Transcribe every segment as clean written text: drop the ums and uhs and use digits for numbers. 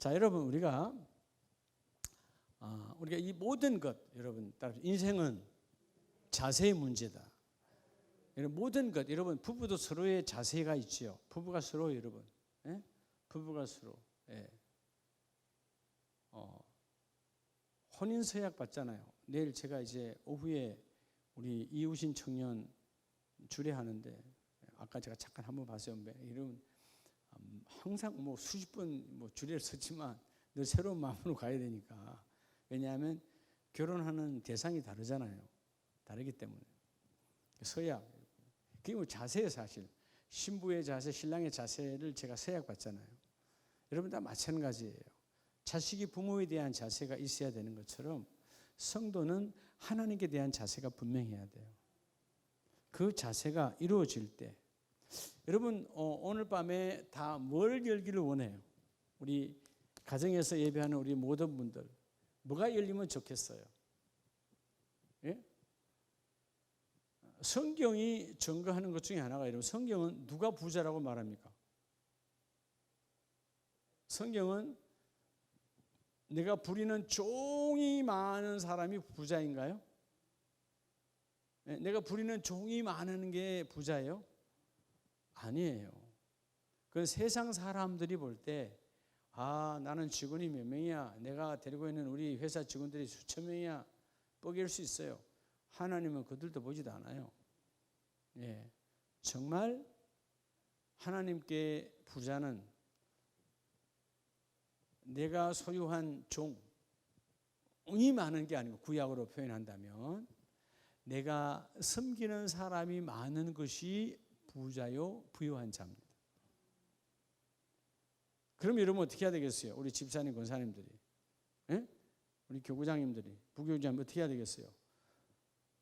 자, 여러분 우리가 이 모든 것, 여러분 따라서 인생은 자세의 문제다. 여러분 모든 것, 여러분 부부도 서로의 자세가 있지요. 부부가 서로 여러분, 예? 부부가 서로, 예. 혼인 서약 받잖아요. 내일 제가 이제 오후에 우리 이웃인 청년 주례하는데 아까 제가 잠깐 한번 봤어요. 이러면 항상 뭐 수십 번 뭐 주례를 썼지만 늘 새로운 마음으로 가야 되니까. 왜냐하면 결혼하는 대상이 다르잖아요. 다르기 때문에. 서약. 그게 뭐 자세예요, 사실. 신부의 자세, 신랑의 자세를 제가 서약 받잖아요. 여러분 다 마찬가지예요. 자식이 부모에 대한 자세가 있어야 되는 것처럼 성도는 하나님께 대한 자세가 분명해야 돼요. 그 자세가 이루어질 때 여러분 오늘 밤에 다 뭘 열기를 원해요? 우리 가정에서 예배하는 우리 모든 분들 뭐가 열리면 좋겠어요? 예? 성경이 증거하는 것 중에 하나가 여러분 성경은 누가 부자라고 말합니까? 성경은 내가 부리는 종이 많은 사람이 부자인가요? 네, 내가 부리는 종이 많은 게 부자예요? 아니에요. 그건 세상 사람들이 볼 때 나는 직원이 몇 명이야. 내가 데리고 있는 우리 회사 직원들이 수천 명이야. 뻐길 수 있어요. 하나님은 그들도 보지도 않아요. 예, 정말 하나님께 부자는 내가 소유한 종이 많은 게 아니고 구약으로 표현한다면 내가 섬기는 사람이 많은 것이 부자요 부유한 자입니다. 그럼 여러분 어떻게 해야 되겠어요? 우리 집사님, 권사님들이, 예? 우리 교구장님들이, 부교구장님 어떻게 해야 되겠어요?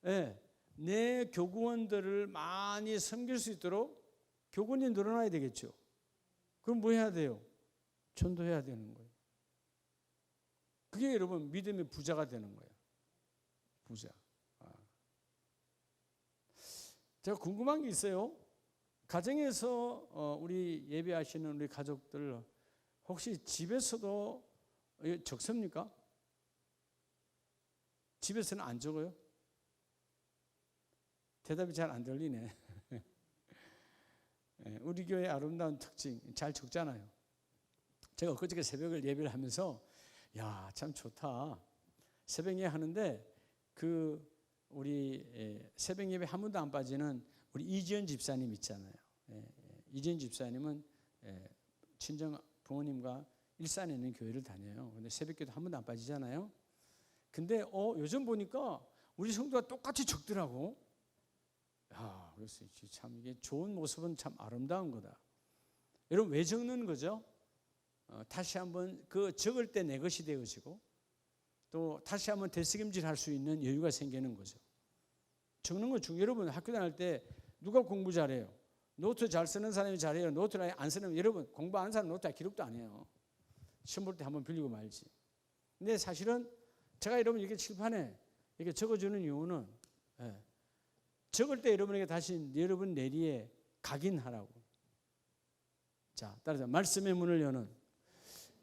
예, 내 교구원들을 많이 섬길 수 있도록 교구원이 늘어나야 되겠죠. 그럼 뭐 해야 돼요? 전도해야 되는 거예요. 그게 여러분 믿음의 부자가 되는 거예요. 부자. 제가 궁금한 게 있어요. 가정에서 우리 예배하시는 우리 가족들 혹시 집에서도 적습니까? 집에서는 안 적어요? 대답이 잘 안 들리네. 우리 교회의 아름다운 특징 잘 적잖아요. 제가 엊그저께 새벽을 예배를 하면서 야, 참 좋다. 새벽 예배 하는데 우리 새벽 예배 한 번도 안 빠지는 우리 이지연 집사님 있잖아요. 이지연 집사님은 친정 부모님과 일산에 있는 교회를 다녀요. 근데 새벽기도 한 번도 안 빠지잖아요. 근데 요즘 보니까 우리 성도가 똑같이 적더라고. 야, 그래서 참 이게 좋은 모습은 참 아름다운 거다. 여러분 왜 적는 거죠? 다시 한번 그 적을 때 내 것이 되어지고 또 다시 한번 되새김질 할 수 있는 여유가 생기는 거죠. 적는 거 중요해요. 여러분 학교 다닐 때 누가 공부 잘해요? 노트 잘 쓰는 사람이 잘해요. 노트를 안 쓰는 여러분 공부 안 하는 사람 노트 기록도 안 해요. 시험 볼 때 한번 빌리고 말지. 근데 사실은 제가 여러분 이렇게 칠판에 이렇게 적어주는 이유는 적을 때 여러분에게 다시 여러분 내리에 각인하라고. 자, 따라서 말씀의 문을 여는.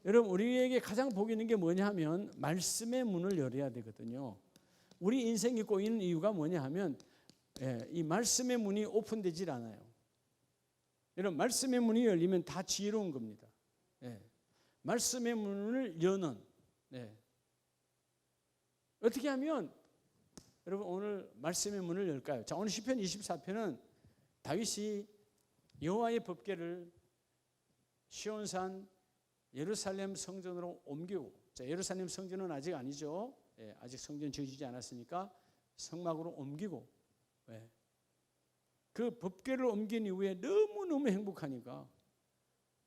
여러분 우리에게 가장 복이 있는 게 뭐냐 하면 말씀의 문을 열어야 되거든요. 우리 인생이 꼬이는 이유가 뭐냐 하면 이 말씀의 문이 오픈되질 않아요. 여러분 말씀의 문이 열리면 다 지혜로운 겁니다. 말씀의 문을 여는 어떻게 하면 여러분 오늘 말씀의 문을 열까요? 자, 오늘 시편 24편은 다윗이 여호와의 법궤를 시온산 예루살렘 성전으로 옮기고, 자, 예루살렘 성전은 아직 아니죠. 아직 성전 지어지지 않았으니까 성막으로 옮기고, 그 법궤를 옮긴 이후에 너무너무 행복하니까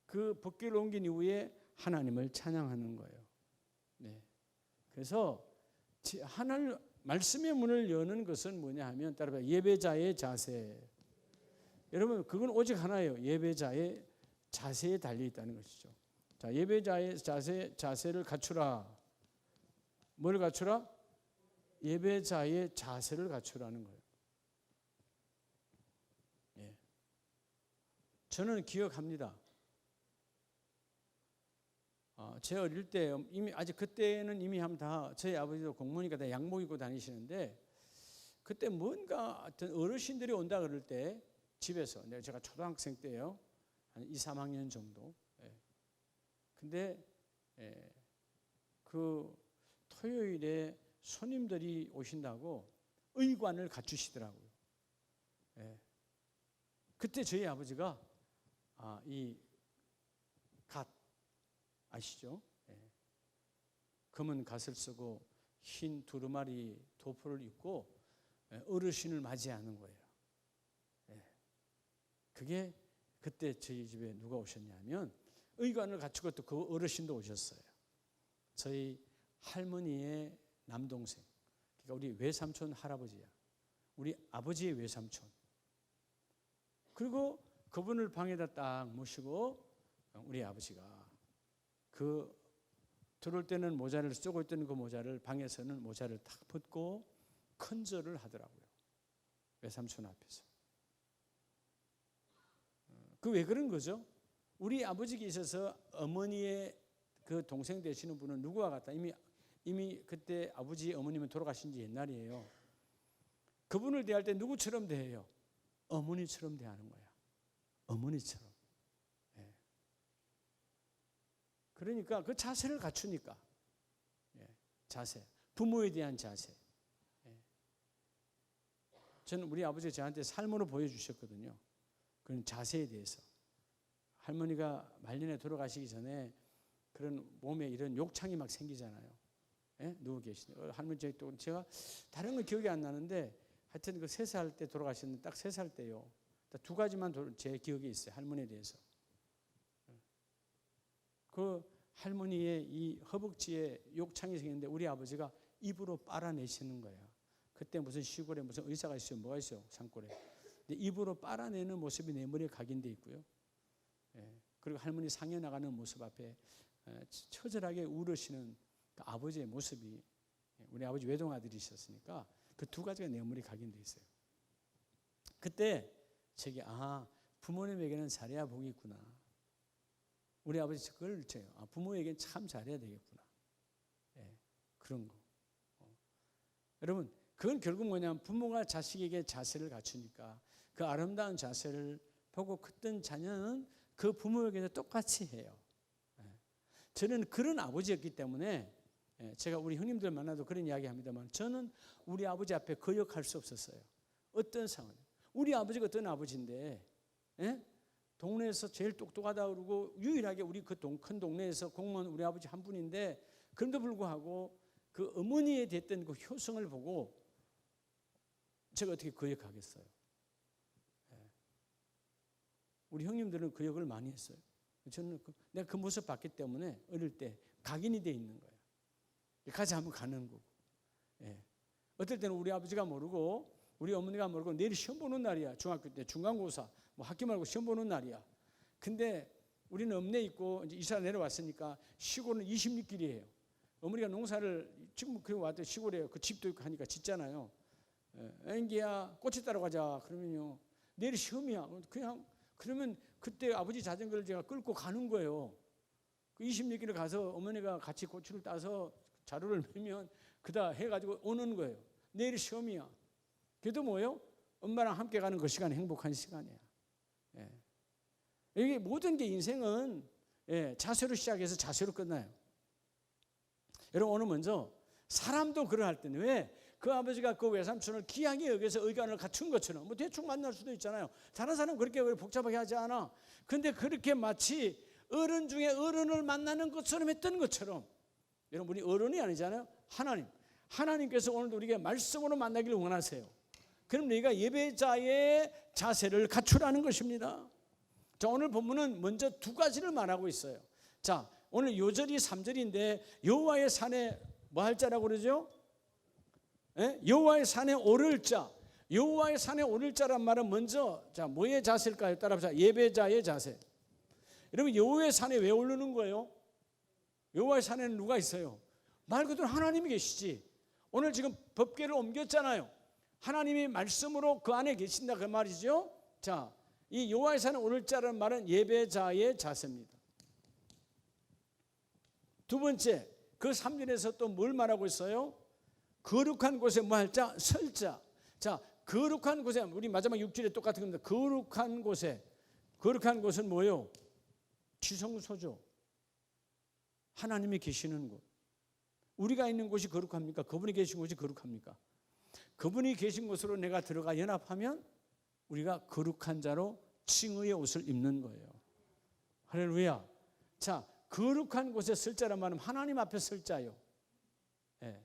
그 법궤를 옮긴 이후에 하나님을 찬양하는 거예요. 그래서 하나님 말씀의 문을 여는 것은 뭐냐 하면 따라서 예배자의 자세. 여러분 그건 오직 하나예요. 예배자의 자세에 달려 있다는 것이죠. 자, 예배자의 자세를 갖추라. 뭘 갖추라? 예배자의 자세를 갖추라는 거예요. 저는 기억합니다. 제 어릴 때 이미 아직 그때는 이미 하면 다 저희 아버지도 공무원이니까 다 양복 입고 다니시는데 그때 뭔가 어떤 어르신들이 온다 그럴 때 집에서 제가 초등학생 때요 한 2, 3학년 정도. 근데 그 토요일에 손님들이 오신다고 의관을 갖추시더라고요. 그때 저희 아버지가 이 갓 아시죠? 검은 갓을 쓰고 흰 두루마리 도포를 입고 어르신을 맞이하는 거예요. 그게 그때 저희 집에 누가 오셨냐면 의관을 갖추고 또 그 어르신도 오셨어요. 저희 할머니의 남동생, 그러니까 우리 외삼촌 할아버지야. 우리 아버지의 외삼촌. 그리고 그분을 방에다 딱 모시고 우리 아버지가 그 들어올 때는 모자를 쓰고 있던 그 모자를 방에서는 모자를 탁 벗고 큰절을 하더라고요. 외삼촌 앞에서. 그 왜 그런 거죠? 우리 아버지께서 어머니의 그 동생 되시는 분은 누구와 같다? 이미 그때 아버지 어머님은 돌아가신 지 옛날이에요. 그분을 대할 때 누구처럼 대해요? 어머니처럼 대하는 거야. 어머니처럼. 그러니까 그 자세를 갖추니까. 자세. 부모에 대한 자세. 저는 우리 아버지가 저한테 삶으로 보여주셨거든요. 그런 자세에 대해서. 할머니가 말년에 돌아가시기 전에 그런 몸에 이런 욕창이 막 생기잖아요. 누워 계시네. 할머니 또 제가 다른 건 기억이 안 나는데 하여튼 그 3살 때 돌아가셨는데 딱 3살 때요. 두 가지만 제 기억에 있어요. 할머니에 대해서. 그 할머니의 이 허벅지에 욕창이 생겼는데 우리 아버지가 입으로 빨아내시는 거예요. 그때 무슨 시골에 무슨 의사가 있어요. 뭐가 있어요. 산골에. 근데 입으로 빨아내는 모습이 내 머리에 각인돼 있고요. 그리고 할머니 상해 나가는 모습 앞에 처절하게 울으시는 그 아버지의 모습이 우리 아버지 외동아들이셨으니까 그 두 가지가 내 머리에 각인돼 있어요. 그때 제게 부모님에게는 잘해야 복이 있구나. 우리 아버지 그걸 쳐요. 부모에게는 참 잘해야 되겠구나. 그런 거. 여러분, 그건 결국 뭐냐면 부모가 자식에게 자세를 갖추니까 그 아름다운 자세를 보고 컸던 자녀는 그 부모에게도 똑같이 해요. 저는 그런 아버지였기 때문에 제가 우리 형님들 만나도 그런 이야기 합니다만 저는 우리 아버지 앞에 거역할 수 없었어요. 어떤 상황. 우리 아버지가 어떤 아버지인데 동네에서 제일 똑똑하다 그러고 유일하게 우리 그 큰 동네에서 공무원 우리 아버지 한 분인데 그런데도 불구하고 그 어머니에 됐던 그 효성을 보고 제가 어떻게 거역하겠어요. 우리 형님들은 거역을 많이 했어요. 저는 내가 그 모습 봤기 때문에 어릴 때 각인이 돼 있는 거예요. 같이 한번 가는 거고. 어떨 때는 우리 아버지가 모르고 우리 어머니가 모르고 내일 시험 보는 날이야. 중학교 때 중간고사 뭐 학기 말고 시험 보는 날이야. 근데 우리는 읍내에 있고 이제 이사 내려왔으니까 시골은 26길이에요. 어머니가 농사를 지금 그 왔더니 시골에 그 집도 있고 하니까 짓잖아요. 앵기야 꽃이 따러 가자. 그러면요 내일 시험이야. 그냥 그러면 그때 아버지 자전거를 제가 끌고 가는 거예요. 그 26길을 가서 어머니가 같이 고추를 따서 자루를 매면 그다 해가지고 오는 거예요. 내일 시험이야. 그래도 뭐예요? 엄마랑 함께 가는 그 시간이 행복한 시간이야. 이게 모든 게 인생은 자세로 시작해서 자세로 끝나요. 여러분 오늘 먼저 사람도 그러할 때는 왜 그 아버지가 그 외삼촌을 귀하게 여기서 의관을 갖춘 것처럼 뭐 대충 만날 수도 있잖아요. 다른 사람은 그렇게 복잡하게 하지 않아. 근데 그렇게 마치 어른 중에 어른을 만나는 것처럼 했던 것처럼 여러분 우리 어른이 아니잖아요. 하나님께서 오늘도 우리에게 말씀으로 만나기를 원하세요. 그럼 너희가 예배자의 자세를 갖추라는 것입니다. 자, 오늘 본문은 먼저 두 가지를 말하고 있어요. 자, 오늘 요절이 3절인데 여호와의 산에 뭐 할 자라고 그러죠? 여호와의 산에 오를 자. 여호와의 산에 오를 자란 말은 먼저 자, 뭐의 자세일까요? 따라보자. 예배자의 자세. 여러분 여호와의 산에 왜 오르는 거예요? 여호와의 산에는 누가 있어요? 말 그대로 하나님이 계시지. 오늘 지금 법궤를 옮겼잖아요. 하나님이 말씀으로 그 안에 계신다 그 말이죠. 자, 이 여호와의 산에 오를 자라는 말은 예배자의 자세입니다. 두 번째, 그 3절에서 또 뭘 말하고 있어요? 거룩한 곳에 뭐 할 자? 설 자. 자, 거룩한 곳에, 우리 마지막 6절에 똑같은 겁니다. 거룩한 곳에. 거룩한 곳은 뭐예요? 지성소죠. 하나님이 계시는 곳. 우리가 있는 곳이 거룩합니까? 그분이 계신 곳이 거룩합니까? 그분이 계신 곳으로 내가 들어가 연합하면 우리가 거룩한 자로 칭의의 옷을 입는 거예요. 할렐루야. 자, 거룩한 곳에 설 자란 말은 하나님 앞에 설 자요. 예.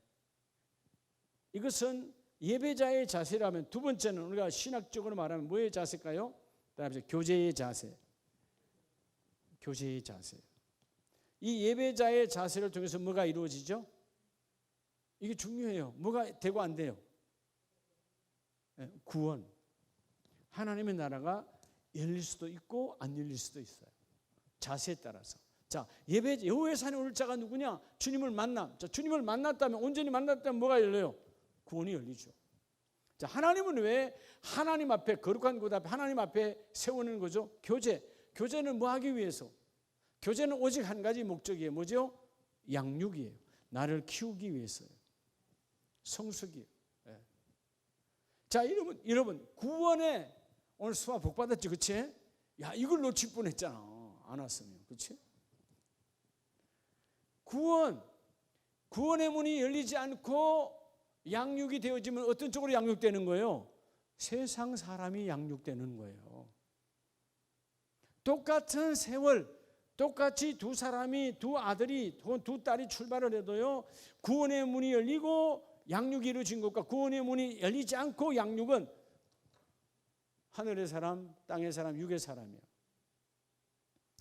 이것은 예배자의 자세라면, 두 번째는 우리가 신학적으로 말하면 뭐의 자세일까요? 다음에 교제의 자세. 교제의 자세. 이 예배자의 자세를 통해서 뭐가 이루어지죠? 이게 중요해요. 뭐가 되고 안 돼요? 구원. 하나님의 나라가 열릴 수도 있고 안 열릴 수도 있어요. 자세에 따라서. 자, 예배 여호와의 산에 오를 자가 누구냐? 주님을 만남. 자, 주님을 만났다면, 온전히 만났다면 뭐가 열려요? 구원이 열리죠. 자, 하나님은 왜 하나님 앞에, 거룩한 곳 앞에 하나님 앞에 세우는 거죠? 교제. 교제는 뭐 하기 위해서? 교제는 오직 한 가지 목적이에요. 뭐죠? 양육이에요. 나를 키우기 위해서요. 성숙이에요. 예. 자, 여러분 구원에 오늘 수화 복 받았지, 그렇지? 야, 이걸 놓칠 뻔했잖아. 안 왔으면, 그렇지? 구원의 문이 열리지 않고 양육이 되어지면 어떤 쪽으로 양육되는 거예요? 세상 사람이 양육되는 거예요. 똑같은 세월, 똑같이 두 사람이, 두 아들이, 두 딸이 출발을 해도요, 구원의 문이 열리고 양육이 이루어진 것과 구원의 문이 열리지 않고 양육은 하늘의 사람, 땅의 사람, 육의 사람이에요.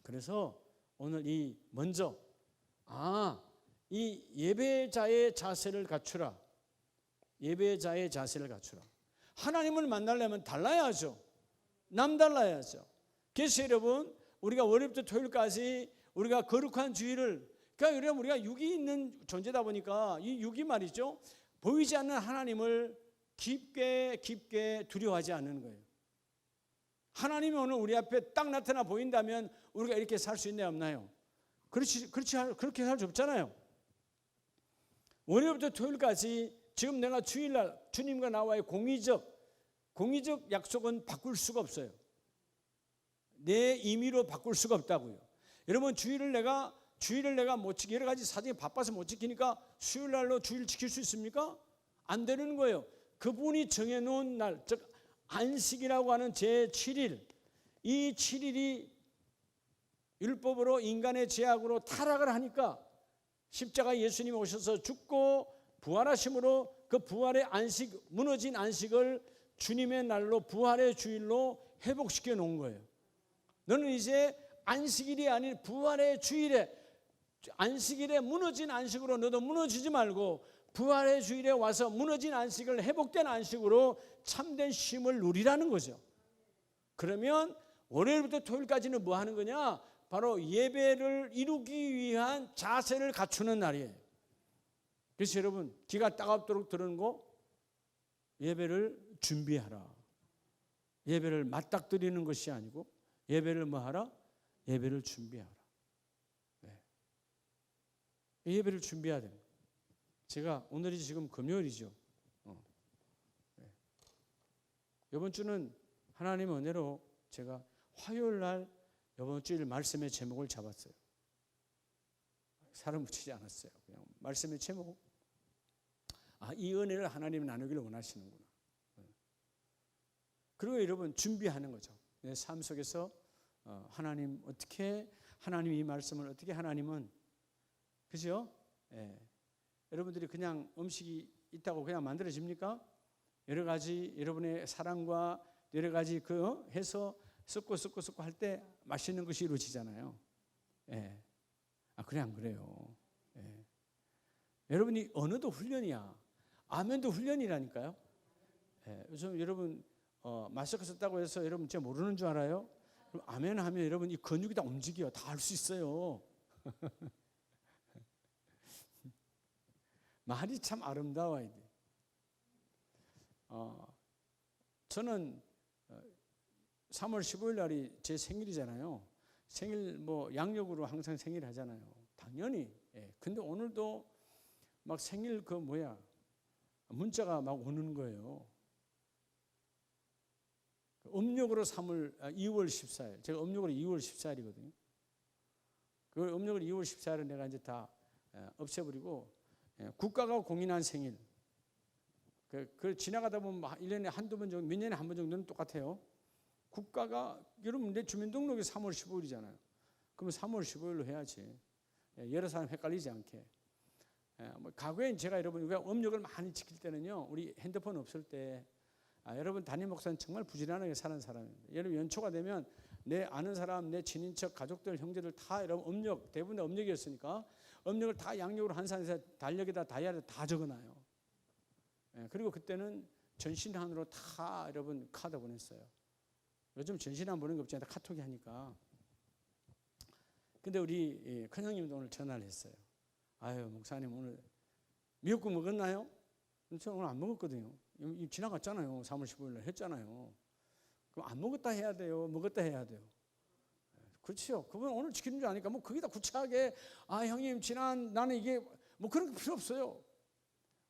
그래서 오늘 이 예배자의 자세를 갖추라. 예배자의 자세를 갖추라. 하나님을 만나려면 달라야죠. 남달라야죠. 그래서 여러분, 우리가 월요일부터 토요일까지 우리가 거룩한 주일을, 그러니까 여러분, 우리가 육이 있는 존재다 보니까 이 육이 말이죠, 보이지 않는 하나님을 깊게 두려워하지 않는 거예요. 하나님이 오늘 우리 앞에 딱 나타나 보인다면 우리가 이렇게 살 수 있나요, 없나요? 그렇게 살 수 없잖아요. 월요일부터 토요일까지 지금 내가 주일날 주님과 나와의 공의적 약속은 바꿀 수가 없어요. 내 임의로 바꿀 수가 없다고요. 여러분, 주일을 내가 못 지키, 여러 가지 사정이 바빠서 못 지키니까 수요일날로 주일 지킬 수 있습니까? 안 되는 거예요. 그분이 정해놓은 날, 즉 안식이라고 하는 제7일, 이 7일이 율법으로 인간의 죄악으로 타락을 하니까 십자가 예수님이 오셔서 죽고 부활하심으로 그 부활의 안식, 무너진 안식을 주님의 날로, 부활의 주일로 회복시켜 놓은 거예요. 너는 이제 안식일이 아닌 부활의 주일에, 안식일에 무너진 안식으로 너도 무너지지 말고 부활의 주일에 와서 무너진 안식을 회복된 안식으로 참된 쉼을 누리라는 거죠. 그러면 월요일부터 토요일까지는 뭐 하는 거냐? 바로 예배를 이루기 위한 자세를 갖추는 날이에요. 그래서 여러분, 기가 따갑도록 들은 거, 예배를 준비하라. 예배를 맞닥뜨리는 것이 아니고 예배를 뭐 하라? 예배를 준비하라. 네. 예배를 준비해야 됩니다. 제가 오늘이 지금 금요일이죠. 네. 이번 주는 하나님의 은혜로 제가 화요일 날 이번 주일 말씀의 제목을 잡았어요. 살을 묻히지 않았어요. 그냥 말씀의 제목. 이 은혜를 하나님이 나누기를 원하시는구나. 그리고 여러분, 준비하는 거죠. 내 삶 속에서 하나님 어떻게, 하나님 이 말씀을 어떻게, 하나님은, 그죠? 예. 여러분들이 그냥 음식이 있다고 그냥 만들어집니까? 여러 가지 여러분의 사랑과 여러 가지 해서 섞고 할 때 맛있는 것이 이루어지잖아요. 예. 그래, 안 그래요? 예. 여러분이 언어도 훈련이야. 아멘도 훈련이라니까요. 예. 요즘 여러분 마스크 썼다고 해서 여러분 진짜 모르는 줄 알아요? 그럼 아멘 하면 여러분 이 근육이 다 움직여. 다 할 수 있어요. 말이 참 아름다워야 돼. 저는 3월 15일 날이 제 생일이잖아요. 생일 양력으로 항상 생일 하잖아요. 당연히 근데 오늘도 막 생일 문자가 막 오는 거예요. 음력으로 2월 14일. 제가 음력으로 2월 14일이거든요. 그 음력으로 2월 14일은 내가 이제 다 없애버리고 국가가 공인한 생일. 그 지나가다 보면 1년에 한두 번 정도, 몇 년에 한 번 정도는 똑같아요. 국가가 여러분 내 주민등록이 3월 15일이잖아요. 그러면 3월 15일로 해야지. 여러 사람 헷갈리지 않게. 과거엔 제가 여러분 우리가 음력을 많이 지킬 때는요, 우리 핸드폰 없을 때 여러분 담임 목사는 정말 부지런하게 사는 사람입니다. 여러분 연초가 되면 내 아는 사람, 내 친인척, 가족들, 형제들 다 여러분 음력, 대부분 다 음력이었으니까 음력을 다 양력으로 환산해서 달력에다 다이아리에 다 적어놔요. 그리고 그때는 전신한으로 다 여러분 카드 보냈어요. 요즘 전신한 보내는 거 없잖아요. 카톡이 하니까. 근데 우리 큰형님도 오늘 전화를 했어요. 아유 목사님 오늘 미역국 먹었나요? 저 오늘 안 먹었거든요. 지나갔잖아요. 3월 15일날 했잖아요. 그럼 안 먹었다 해야 돼요? 먹었다 해야 돼요? 그렇죠. 그분 오늘 지키는 줄 아니까 뭐 거기다 구차하게 형님 나는 이게 뭐 그런 거 필요 없어요.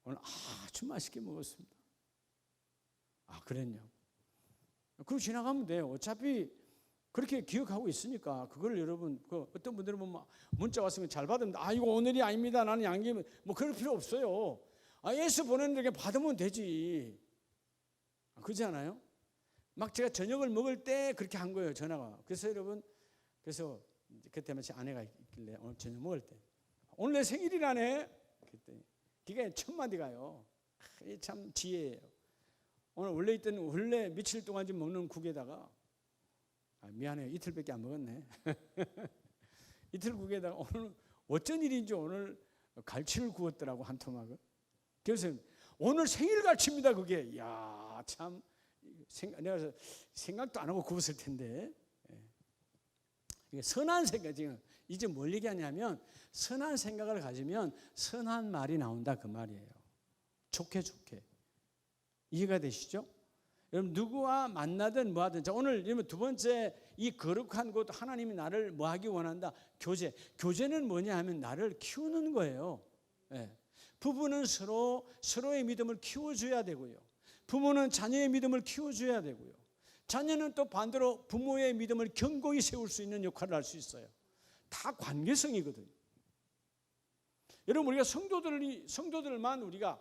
오늘 아주 맛있게 먹었습니다. 그랬냐? 그리고 지나가면 돼요. 어차피 그렇게 기억하고 있으니까 그걸 여러분 어떤 분들은 뭐 문자 왔으면 잘 받으면 이거 오늘이 아닙니다. 나는 양심 뭐 그럴 필요 없어요. 예수 보내는 게 받으면 되지. 그렇지 않아요? 막 제가 저녁을 먹을 때 그렇게 한 거예요. 전화가. 그래서 여러분 그때 마치 아내가 있길래 오늘 저녁 먹을 때 오늘 내 생일이라네. 그랬더니 기가 첫 마디가요. 참 지혜예요. 오늘 원래 며칠 동안 좀 먹는 국에다가 미안해요. 이틀밖에 안 먹었네. 이틀 국에다가 오늘 어쩐 일인지 오늘 갈치를 구웠더라고 한 토막을. 그래서 오늘 생일 갈치입니다. 그게. 이야 참 내가 생각도 안 하고 구웠을 텐데. 이게 선한 생각 지금 이제 뭘 얘기하냐면 선한 생각을 가지면 선한 말이 나온다 그 말이에요. 좋게 이해가 되시죠? 여러분 누구와 만나든 뭐하든 자 오늘 여러분 두 번째 이 거룩한 곳 하나님이 나를 뭐하기 원한다. 교제는 뭐냐 하면 나를 키우는 거예요. 부부는 서로의 믿음을 키워줘야 되고요. 부모는 자녀의 믿음을 키워줘야 되고요. 자녀는 또 반대로 부모의 믿음을 견고히 세울 수 있는 역할을 할 수 있어요. 다 관계성이거든요. 여러분 우리가 성도들만 우리가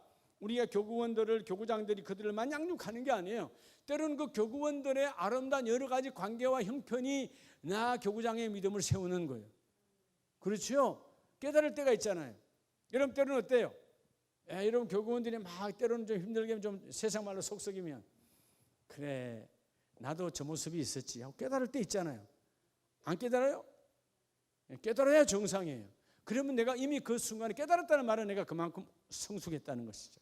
교구원들을 교구장들이 그들만 양육하는 게 아니에요. 때로는 그 교구원들의 아름다운 여러 가지 관계와 형편이 나 교구장의 믿음을 세우는 거예요. 그렇죠? 깨달을 때가 있잖아요. 여러분 때로는 어때요? 여러분 교구원들이 막 때로는 좀 힘들게 좀 세상 말로 속썩이면 그래 나도 저 모습이 있었지 하고 깨달을 때 있잖아요. 안 깨달아요? 깨달아야 정상이에요. 그러면 내가 이미 그 순간에 깨달았다는 말은 내가 그만큼 성숙했다는 것이죠.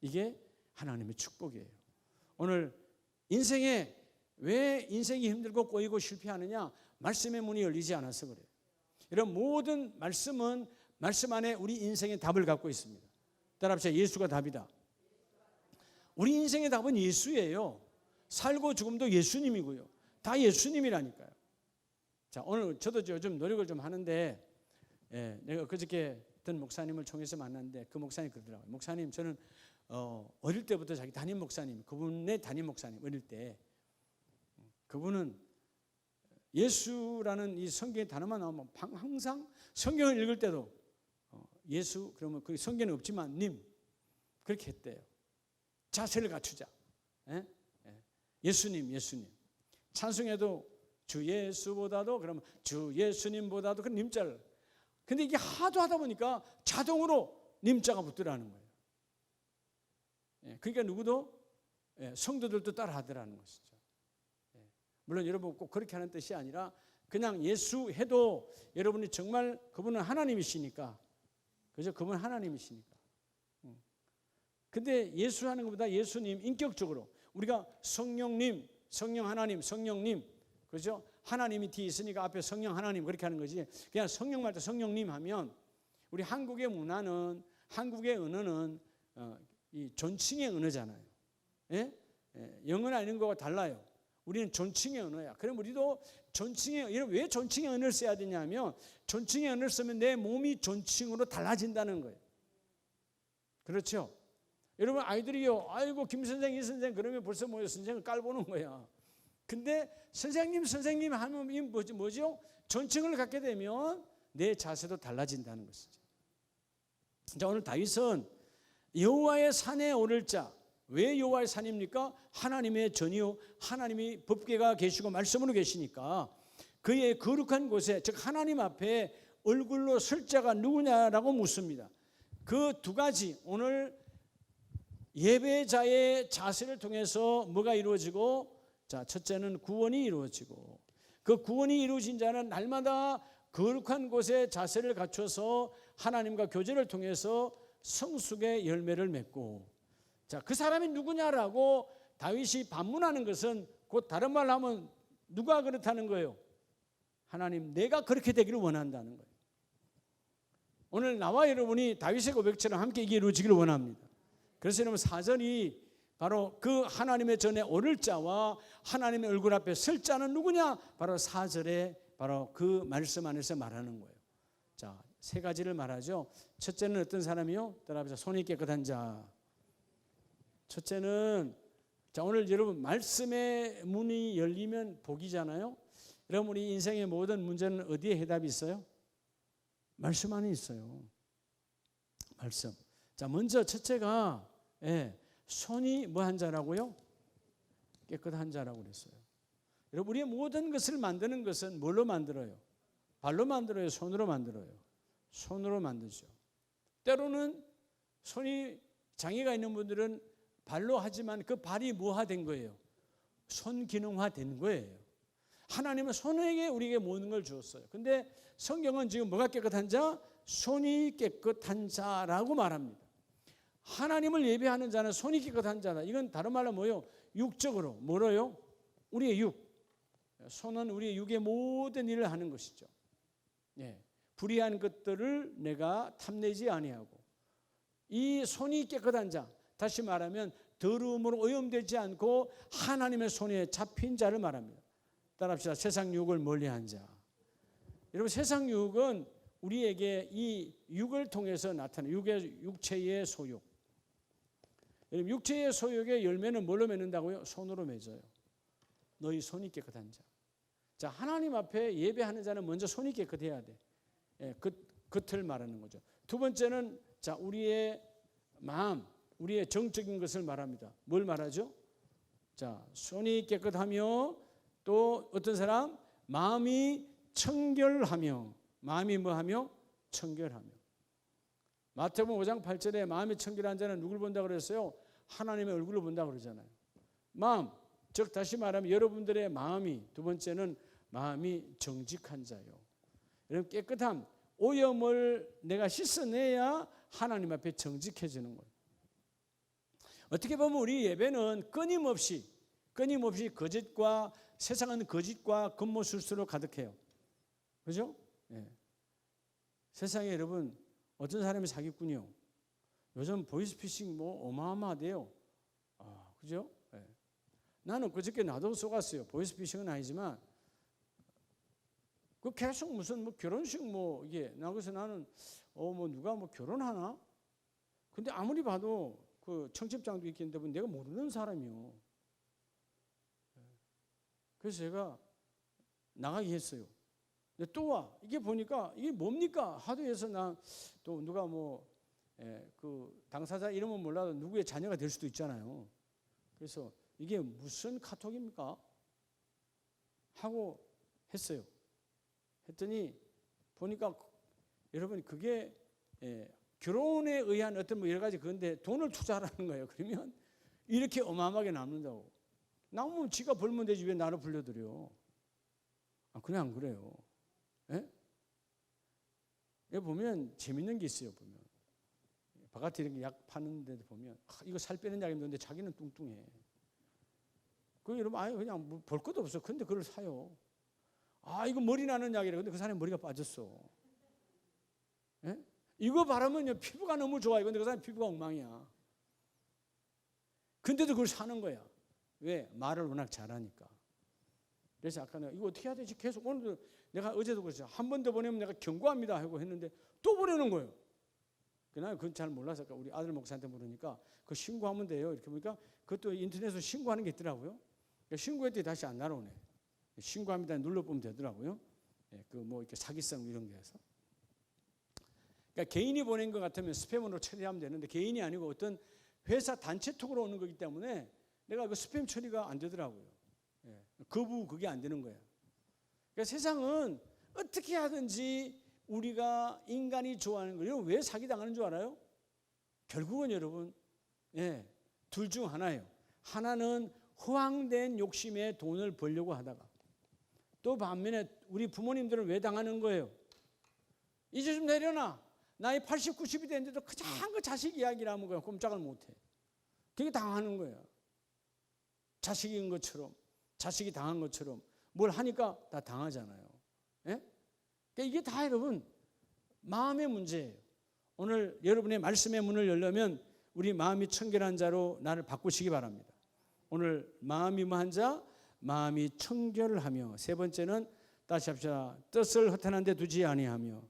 이게 하나님의 축복이에요. 오늘 왜 인생이 힘들고 꼬이고 실패하느냐? 말씀의 문이 열리지 않아서 그래요. 이런 모든 말씀은 말씀 안에 우리 인생의 답을 갖고 있습니다. 따라합시다. 예수가 답이다. 우리 인생의 답은 예수예요. 살고 죽음도 예수님이고요. 다 예수님이라니까요. 자, 오늘 저도 요즘 노력을 좀 하는데 내가 그저께 어떤 목사님을 통해서 만났는데 그 목사님이 그러더라고요. 목사님 저는 어릴 때부터 자기 담임 목사님 그분의 담임 목사님 어릴 때 그분은 예수라는 이 성경의 단어만 나오면 항상 성경을 읽을 때도 예수 그러면 그 성경은 없지만 님 그렇게 했대요. 자세를 갖추자. 예수님 찬송해도 주 예수보다도 그러면 주 예수님보다도 그 님자를 근데 이게 하도 하다 보니까 자동으로 님자가 붙더라는 거예요. 그러니까 누구도 성도들도 따라 하더라는 것이죠. 물론 여러분 꼭 그렇게 하는 뜻이 아니라 그냥 예수 해도 여러분이 정말 그분은 하나님이시니까 그죠? 그분은 하나님이시니까. 근데 예수 하는 것보다 예수님 인격적으로 우리가 성령님, 성령 하나님, 성령님 그죠? 하나님이 뒤에 있으니까 앞에 성령 하나님 그렇게 하는 거지. 그냥 성령 말 때 성령님 하면 우리 한국의 문화는 한국의 언어는 이 존칭의 언어잖아요. 영어나 이런 거와 달라요. 우리는 존칭의 언어야. 그럼 우리도 왜 존칭의 언어를 써야 되냐면 존칭의 언어를 쓰면 내 몸이 존칭으로 달라진다는 거예요. 그렇죠? 여러분 아이들이요, 아이고 김 선생, 이 선생 그러면 벌써 뭐예요? 선생을 깔보는 거야. 근데 선생님 하면 이 뭐죠? 존칭을 갖게 되면 내 자세도 달라진다는 것이죠. 자, 오늘 다윗은 여호와의 산에 오를 자. 왜 여호와의 산입니까? 하나님의 전이요, 하나님이 법궤가 계시고 말씀으로 계시니까 그의 거룩한 곳에, 즉 하나님 앞에 얼굴로 설 자가 누구냐라고 묻습니다. 그 두 가지, 오늘 예배자의 자세를 통해서 뭐가 이루어지고, 자, 첫째는 구원이 이루어지고, 그 구원이 이루어진 자는 날마다 거룩한 곳에 자세를 갖춰서 하나님과 교제를 통해서 성숙의 열매를 맺고, 자, 그 사람이 누구냐라고 다윗이 반문하는 것은 곧 다른 말로 하면 누가 그렇다는 거예요? 하나님, 내가 그렇게 되기를 원한다는 거예요. 오늘 나와 여러분이 다윗의 고백처럼 함께 이게 이루어지기를 원합니다. 그래서 여러분 4절이 바로 그 하나님의 전에 오를 자와 하나님의 얼굴 앞에 설 자는 누구냐? 바로 4절에 바로 그 말씀 안에서 말하는 거예요. 자, 세 가지를 말하죠. 첫째는 어떤 사람이요? 따라합시다. 손이 깨끗한 자. 첫째는, 자, 오늘 여러분 말씀의 문이 열리면 복이잖아요. 여러분 우리 인생의 모든 문제는 어디에 해답이 있어요? 말씀 안에 있어요. 말씀. 자, 먼저 첫째가 손이 뭐한 자라고요? 깨끗한 자라고 그랬어요. 여러분 우리의 모든 것을 만드는 것은 뭘로 만들어요? 발로 만들어요? 손으로 만들어요? 손으로 만들죠. 때로는 손이 장애가 있는 분들은 발로 하지만 그 발이 뭐화된 거예요? 손기능화된 거예요. 하나님은 손에게 우리에게 모든 걸 주었어요. 근데 성경은 지금 뭐가 깨끗한 자? 손이 깨끗한 자라고 말합니다. 하나님을 예배하는 자는 손이 깨끗한 자다. 이건 다른 말로 뭐요? 육적으로. 뭐로요? 우리의 육. 손은 우리의 육의 모든 일을 하는 것이죠. 불의한 것들을 내가 탐내지 아니하고, 이 손이 깨끗한 자, 다시 말하면 더러움으로 오염되지 않고 하나님의 손에 잡힌 자를 말합니다. 따라합시다. 세상 유혹을 멀리한 자. 여러분 세상 유혹은 우리에게 이 육을 통해서 나타나는 육체의 소욕. 여러분 육체의 소욕의 열매는 뭘로 맺는다고요? 손으로 맺어요. 너희 손이 깨끗한 자. 자, 하나님 앞에 예배하는 자는 먼저 손이 깨끗해야 돼. 겉을 말하는 거죠. 두 번째는, 자, 우리의 마음, 우리의 정적인 것을 말합니다. 뭘 말하죠? 자, 손이 깨끗하며 또 어떤 사람? 마음이 청결하며. 마음이 뭐하며? 청결하며. 마태복음 5장 8절에 마음이 청결한 자는 누굴 본다고 그랬어요? 하나님의 얼굴을 본다고 그러잖아요. 마음, 즉 다시 말하면 여러분들의 마음이, 두 번째는 마음이 정직한 자요. 여러분 깨끗함, 오염을 내가 씻어내야 하나님 앞에 정직해지는 거예요. 어떻게 보면 우리 예배는 끊임없이 거짓과, 세상은 거짓과 겉모술수로 가득해요. 그죠? 세상에 여러분 어떤 사람이 사기꾼이요? 요즘 보이스피싱 뭐 어마어마하대요. 그죠? 나는 그저께 나도 속았어요. 보이스피싱은 아니지만 그 계속 무슨 뭐 결혼식 뭐 이게 나가서 나는 뭐 누가 뭐 결혼하나? 근데 아무리 봐도 그 청첩장도 있겠는데 내가 모르는 사람이요. 그래서 제가 나가게 했어요. 근데 또 와. 이게 보니까 이게 뭡니까? 하도 해서 나 또 누가 뭐 그 당사자 이름은 몰라도 누구의 자녀가 될 수도 있잖아요. 그래서 이게 무슨 카톡입니까? 하고 했어요. 했더니 보니까 여러분 그게 결혼에 의한 어떤 뭐 여러 가지 그건데 돈을 투자하라는 거예요. 그러면 이렇게 어마어마하게 남는다고. 남으면 지가 벌면 되지 왜 나를 불려드려? 그냥 안 그래요. 여기 보면 재밌는 게 있어요. 보면 바깥에 이렇게 약 파는 데 보면 이거 살 빼는 약인데 자기는 뚱뚱해. 그 여러분 그냥 뭐 볼 것도 없어. 근데 그걸 사요. 이거 머리 나는 약이래. 근데 그 사람이 머리가 빠졌어. 이거 바르면 피부가 너무 좋아요. 근데 그 사람 피부가 엉망이야. 근데도 그걸 사는 거야. 왜? 말을 워낙 잘하니까. 그래서 아까 내가 이거 어떻게 해야 되지? 계속 오늘도 내가 어제도 그랬어요. 한 번 더 보내면 내가 경고합니다 하고 했는데 또 보내는 거예요. 나는 그건 잘 몰라서 우리 아들 목사한테 물으니까 그 신고하면 돼요. 이렇게 보니까 그것도 인터넷으로 신고하는 게 있더라고요. 그러니까 신고했더니 다시 안 날아오네. 신고합니다 눌러보면 되더라고요. 그 뭐 이렇게 사기성 이런 게 해서. 그러니까 개인이 보낸 것 같으면 스팸으로 처리하면 되는데 개인이 아니고 어떤 회사 단체톡으로 오는 거기 때문에 내가 그 스팸 처리가 안 되더라고요. 거부 그게 안 되는 거야. 그러니까 세상은 어떻게 하든지 우리가 인간이 좋아하는 거예요. 왜 사기당하는 줄 알아요? 결국은 여러분 둘 중 하나예요. 하나는 허황된 욕심에 돈을 벌려고 하다가 또 반면에 우리 부모님들은 왜 당하는 거예요? 이제 좀 내려놔. 나이 80, 90이 됐는데도 그냥 그 자식 이야기를 하면 그냥 꼼짝을 못해. 그게 당하는 거야. 자식인 것처럼 자식이 당한 것처럼 뭘 하니까 다 당하잖아요. 그러니까 이게 다 여러분 마음의 문제예요. 오늘 여러분의 말씀의 문을 열려면 우리 마음이 청결한 자로 나를 바꾸시기 바랍니다. 오늘 마음이 뭐한 자? 마음이 청결하며. 세 번째는 다시 합시다. 뜻을 허탄한 데 두지 아니하며.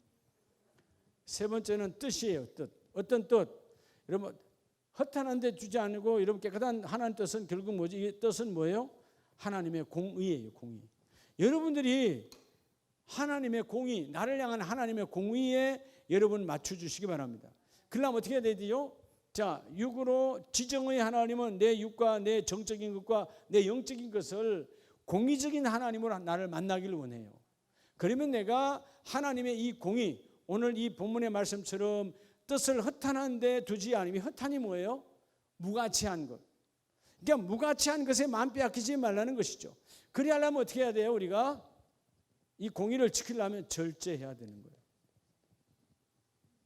세 번째는 뜻이에요. 뜻. 어떤 뜻? 여러분 허탄한 데 두지 않고 여러분 깨끗한 하나님 뜻은 결국 뭐지? 이 뜻은 뭐예요? 하나님의 공의예요. 공의. 여러분들이 하나님의 공의, 나를 향한 하나님의 공의에 여러분 맞춰주시기 바랍니다. 그러려면 어떻게 해야 되지요? 자, 육으로 지정의 하나님은 내 육과 내 정적인 것과 내 영적인 것을 공의적인 하나님으로 나를 만나기를 원해요. 그러면 내가 하나님의 이 공의, 오늘 이 본문의 말씀처럼 뜻을 허탄한 데 두지 않으면, 허탄이 뭐예요? 무가치한 것. 그러니까 무가치한 것에 마음 빼앗기지 말라는 것이죠. 그래야 하려면 어떻게 해야 돼요? 우리가 이 공의를 지키려면 절제해야 되는 거예요.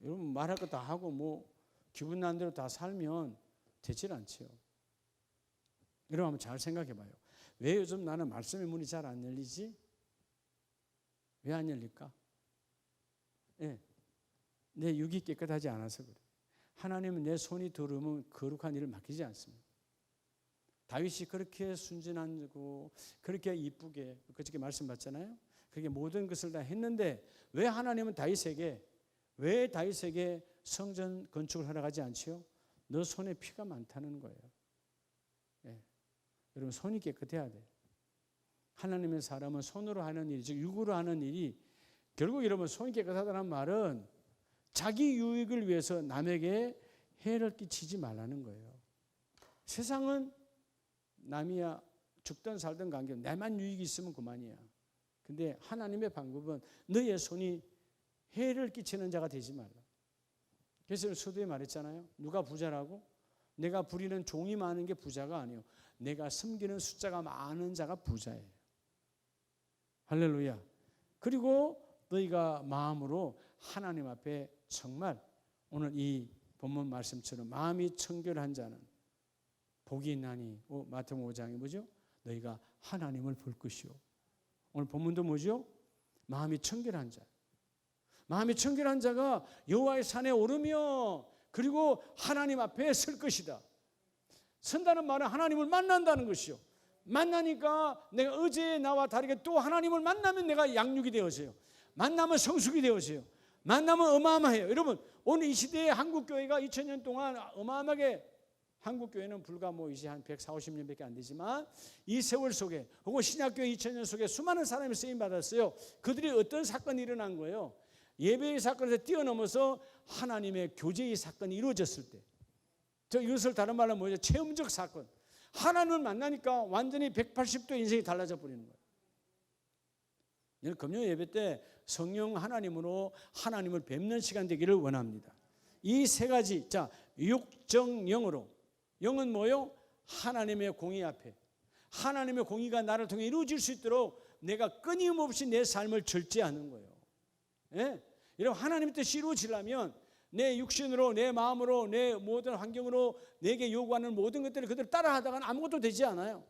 여러분 말할 거 다 하고 뭐 기분 난 대로 다 살면 되질 않지요. 여러분 한번 잘 생각해 봐요. 왜 요즘 나는 말씀의 문이 잘 안 열리지? 왜 안 열릴까? 내 육이 깨끗하지 않아서 그래. 하나님은 내 손이 더러우면 거룩한 일을 맡기지 않습니다. 다윗이 그렇게 순진하고 그렇게 이쁘게 그저께 말씀 받잖아요. 그렇게 모든 것을 다 했는데 왜 하나님은 다윗에게 성전 건축을 허락하지 않지요? 너 손에 피가 많다는 거예요. 여러분 손이 깨끗해야 돼. 하나님의 사람은 손으로 하는 일이, 즉 육으로 하는 일이 결국 여러분 손이 깨끗하다는 말은 자기 유익을 위해서 남에게 해를 끼치지 말라는 거예요. 세상은 남이야 죽든 살든 관계없이 내만 유익이 있으면 그만이야. 근데 하나님의 방법은 너의 손이 해를 끼치는 자가 되지 말라. 그래서 서두에 말했잖아요. 누가 부자라고? 내가 부리는 종이 많은 게 부자가 아니에요. 내가 섬기는 숫자가 많은 자가 부자예요. 할렐루야. 그리고 너희가 마음으로 하나님 앞에 정말 오늘 이 본문 말씀처럼 마음이 청결한 자는 복이 있나니. 마태복음 5장이 뭐죠? 너희가 하나님을 볼 것이요. 오늘 본문도 뭐죠? 마음이 청결한 자. 마음이 청결한 자가 여호와의 산에 오르며 그리고 하나님 앞에 설 것이다. 선다는 말은 하나님을 만난다는 것이요. 만나니까 내가 어제 나와 다르게 또 하나님을 만나면 내가 양육이 되어져요. 만나면 성숙이 되어져요. 만나면 어마어마해요. 여러분 오늘 이 시대에 한국교회가 2000년 동안 어마어마하게, 한국교회는 불과 뭐 이제 한 140, 50년밖에 안 되지만 이 세월 속에 혹은 신약교회 2000년 속에 수많은 사람이 쓰임받았어요. 그들이 어떤 사건이 일어난 거예요? 예배의 사건에서 뛰어넘어서 하나님의 교제의 사건이 이루어졌을 때, 이것을 다른 말로 뭐죠? 체험적 사건. 하나님을 만나니까 완전히 180도 인생이 달라져 버리는 거예요. 금요 예배 때 성령 하나님으로 하나님을 뵙는 시간 되기를 원합니다. 이 세 가지, 자, 육정영으로. 영은 뭐요? 하나님의 공의 앞에 하나님의 공의가 나를 통해 이루어질 수 있도록 내가 끊임없이 내 삶을 절제하는 거예요. 여러분 하나님의 뜻이 이루어지려면 내 육신으로, 내 마음으로, 내 모든 환경으로 내게 요구하는 모든 것들을 그대로 따라하다가는 아무것도 되지 않아요.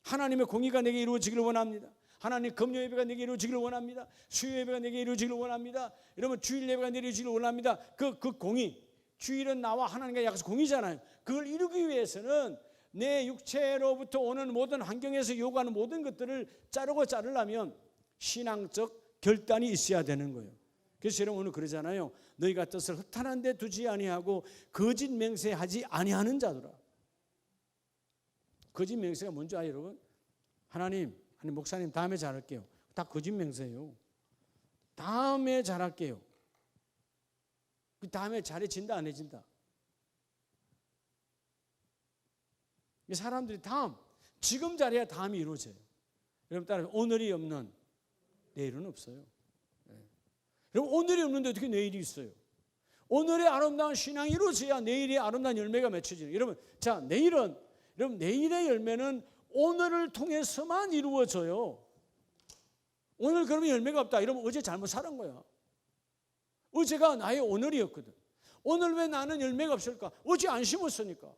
하나님의 공의가 내게 이루어지기를 원합니다. 하나님 금요 예배가 내게 이루어지기를 원합니다. 수요 예배가 내게 이루어지기를 원합니다. 여러분 주일 예배가 내게 이루어지기를 원합니다. 그 공의, 주일은 나와 하나님과 약속 공의잖아요. 그걸 이루기 위해서는 내 육체로부터 오는 모든 환경에서 요구하는 모든 것들을 자르려면 신앙적 결단이 있어야 되는 거예요. 그래서 여러분 오늘 그러잖아요. 너희가 뜻을 허탄한 데 두지 아니하고 거짓 맹세하지 아니하는 자들아. 거짓 맹세가 뭔지 아요, 여러분? 하나님, 아니 목사님 다음에 잘할게요. 다 거짓 맹세예요. 다음에 잘할게요. 그 다음에 잘해진다 안 해진다. 사람들이 지금 잘해야 다음이 이루어져요. 여러분 따라 오늘이 없는 내일은 없어요. 여러분 오늘이 없는데 어떻게 내일이 있어요? 오늘의 아름다운 신앙이 이루어져야 내일의 아름다운 열매가 맺혀지는. 여러분 자 여러분 내일의 열매는 오늘을 통해서만 이루어져요. 오늘 그러면 열매가 없다. 이러면 어제 잘못 살은 거야. 어제가 나의 오늘이었거든. 오늘 왜 나는 열매가 없을까? 어제 안 심었으니까.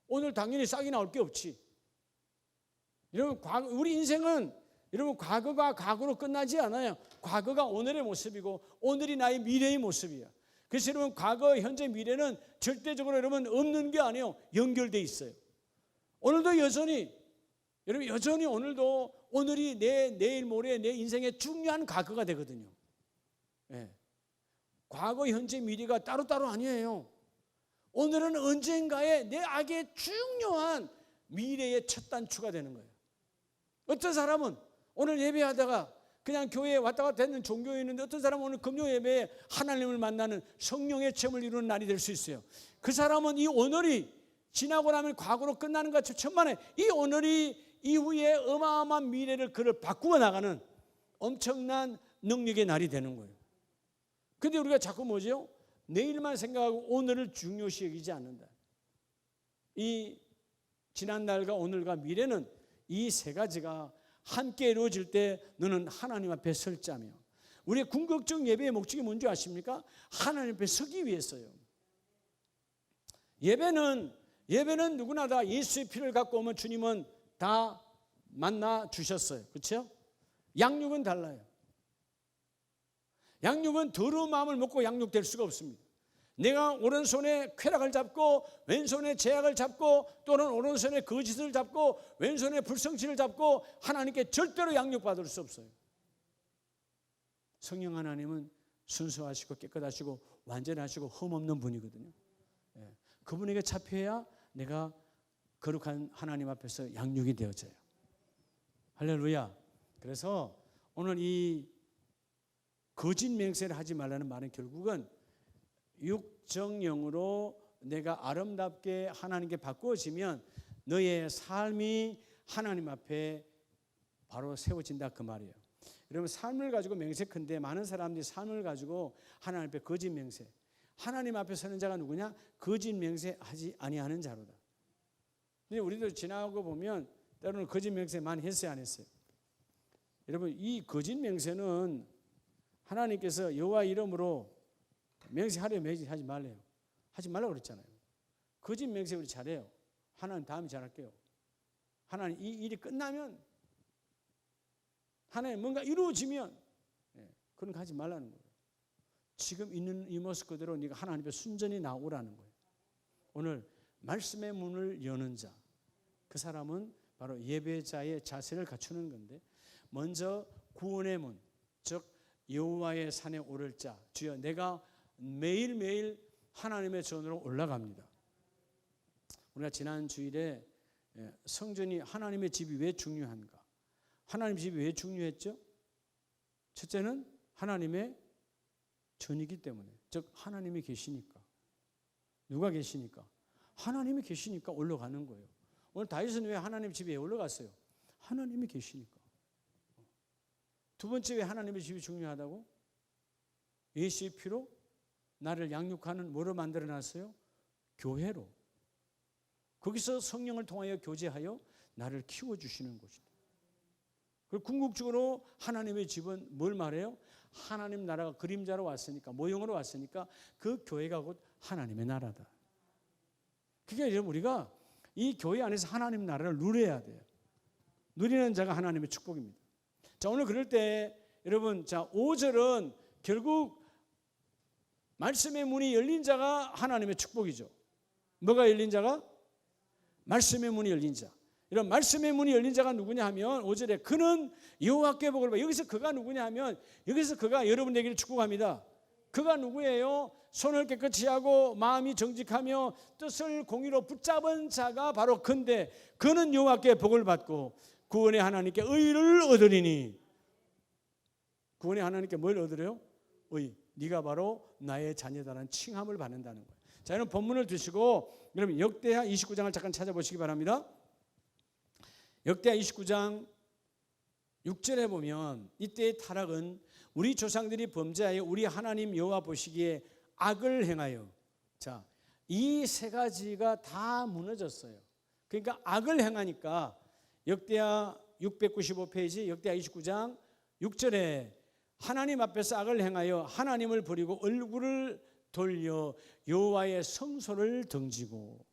오늘 당연히 싹이 나올 게 없지. 여러분 우리 인생은 여러분 과거가 과거로 끝나지 않아요. 과거가 오늘의 모습이고 오늘이 나의 미래의 모습이야. 그래서 여러분 과거, 현재, 미래는 절대적으로 여러분 없는 게 아니에요. 연결돼 있어요. 오늘도 여전히 오늘도 오늘이 내일 모레 내 인생의 중요한 과거가 되거든요. 예. 과거, 현재, 미래가 따로따로 아니에요. 오늘은 언젠가의 내 악의 중요한 미래의 첫 단추가 되는 거예요. 어떤 사람은 오늘 예배하다가 그냥 교회에 왔다 갔다 했는 종교인인데 어떤 사람은 오늘 금요 예배에 하나님을 만나는 성령의 체험을 이루는 날이 될 수 있어요. 그 사람은 이 오늘이 지나고 나면 과거로 끝나는 것처럼 천만에 이 오늘이 이후에 어마어마한 미래를 그를 바꾸어 나가는 엄청난 능력의 날이 되는 거예요. 그런데 우리가 자꾸 뭐죠? 내일만 생각하고 오늘을 중요시 여기지 않는다. 이 지난날과 오늘과 미래는 이 세 가지가 함께 이루어질 때 너는 하나님 앞에 설 자며, 우리의 궁극적 예배의 목적이 뭔지 아십니까? 하나님 앞에 서기 위해서요. 예배는 누구나 다 예수의 피를 갖고 오면 주님은 다 만나 주셨어요. 그렇죠? 양육은 달라요. 양육은 더러운 마음을 먹고 양육될 수가 없습니다. 내가 오른손에 쾌락을 잡고 왼손에 제약을 잡고 또는 오른손에 거짓을 잡고 왼손에 불성실을 잡고 하나님께 절대로 양육받을 수 없어요. 성령 하나님은 순수하시고 깨끗하시고 완전하시고 흠없는 분이거든요. 그분에게 잡혀야 내가 거룩한 하나님 앞에서 양육이 되어져요. 할렐루야. 그래서 오늘 이 거짓 맹세를 하지 말라는 말은 결국은 육정령으로 내가 아름답게 하나님께 바꾸어지면 너의 삶이 하나님 앞에 바로 세워진다 그 말이에요. 여러분 삶을 가지고 맹세컨대 많은 사람들이 삶을 가지고 하나님 앞에 거짓 맹세. 하나님 앞에 서는 자가 누구냐? 거짓 맹세하지 아니하는 자로다. 근데 우리도 지나고 보면 때로는 거짓 맹세 많이 했어요, 안 했어요? 여러분 이 거짓 맹세는 하나님께서 여호와 이름으로 맹세하려 맹세하지 말래요. 하지 말라고 그랬잖아요. 거짓 맹세 우리 잘해요. 하나님 다음에 잘할게요. 하나님 이 일이 끝나면 하나님 뭔가 이루어지면 그런 거 하지 말라는 거예요. 지금 있는 이 모습 그대로 네가 하나님 앞에 순전히 나오라는 거예요. 오늘 말씀의 문을 여는 자, 그 사람은 바로 예배자의 자세를 갖추는 건데 먼저 구원의 문, 즉 여호와의 산에 오를 자, 주여 내가 매일매일 하나님의 전으로 올라갑니다. 우리가 지난 주일에 성전이 하나님의 집이 왜 중요한가? 하나님의 집이 왜 중요했죠? 첫째는 하나님의 전이기 때문에, 즉 하나님이 계시니까. 누가 계시니까? 하나님이 계시니까 올라가는 거예요. 오늘 다윗은 왜 하나님 집에 올라갔어요? 하나님이 계시니까. 두 번째 왜 하나님의 집이 중요하다고? 예수의 피로 나를 양육하는 뭐로 만들어놨어요? 교회로. 거기서 성령을 통하여 교제하여 나를 키워주시는 곳이다. 그리고 궁극적으로 하나님의 집은 뭘 말해요? 하나님 나라가 그림자로 왔으니까, 모형으로 왔으니까 그 교회가 곧 하나님의 나라다. 그러니까 우리가 이 교회 안에서 하나님 나라를 누려야 돼요. 누리는 자가 하나님의 축복입니다. 자, 오늘 그럴 때 여러분, 자 5절은 결국 말씀의 문이 열린 자가 하나님의 축복이죠. 뭐가 열린 자가? 말씀의 문이 열린 자. 이런 말씀의 문이 열린 자가 누구냐 하면 5절에 그는 여호와께 복을 받아. 여기서 그가 누구냐 하면 여기서 그가 여러분에게를 축복합니다. 그가 누구예요? 손을 깨끗이 하고 마음이 정직하며 뜻을 공의로 붙잡은 자가 바로 그인데 그는 여호와께 복을 받고 구원의 하나님께 의를 얻으리니. 구원의 하나님께 뭘 얻으래요? 의. 네가 바로 나의 자녀다라는 칭함을 받는다는 거예요. 자, 여러분 본문을 두시고 여러분 역대하 29장을 잠깐 찾아보시기 바랍니다. 역대하 29장 6절에 보면 이때의 타락은 우리 조상들이 범죄하여 우리 하나님 여호와 보시기에 악을 행하여, 자, 이 세 가지가 다 무너졌어요. 그러니까 악을 행하니까 역대하 695페이지 역대하 29장 6절에 하나님 앞에서 악을 행하여 하나님을 버리고 얼굴을 돌려 여호와의 성소를 등지고.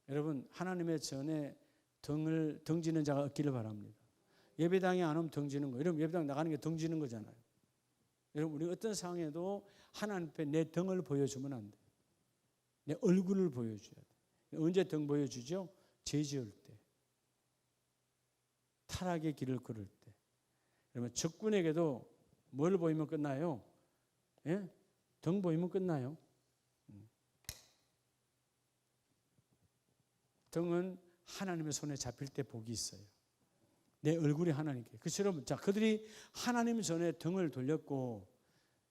여러분 하나님의 전에 등을 등지는 자가 없기를 바랍니다. 예배당에 안 오면 등지는 거예요. 여러분 예배당 나가는 게 등지는 거잖아요. 여러분 우리 어떤 상황에도 하나님 앞에 내 등을 보여주면 안 돼. 내 얼굴을 보여줘야 돼. 언제 등 보여주죠? 죄 지을 때, 타락의 길을 걸을 때. 여러분 적군에게도 뭘 보이면 끝나요? 예? 등 보이면 끝나요. 등은 하나님의 손에 잡힐 때 복이 있어요. 내 얼굴이 하나님께. 그래서 여러분, 자, 그들이 하나님 전에 등을 돌렸고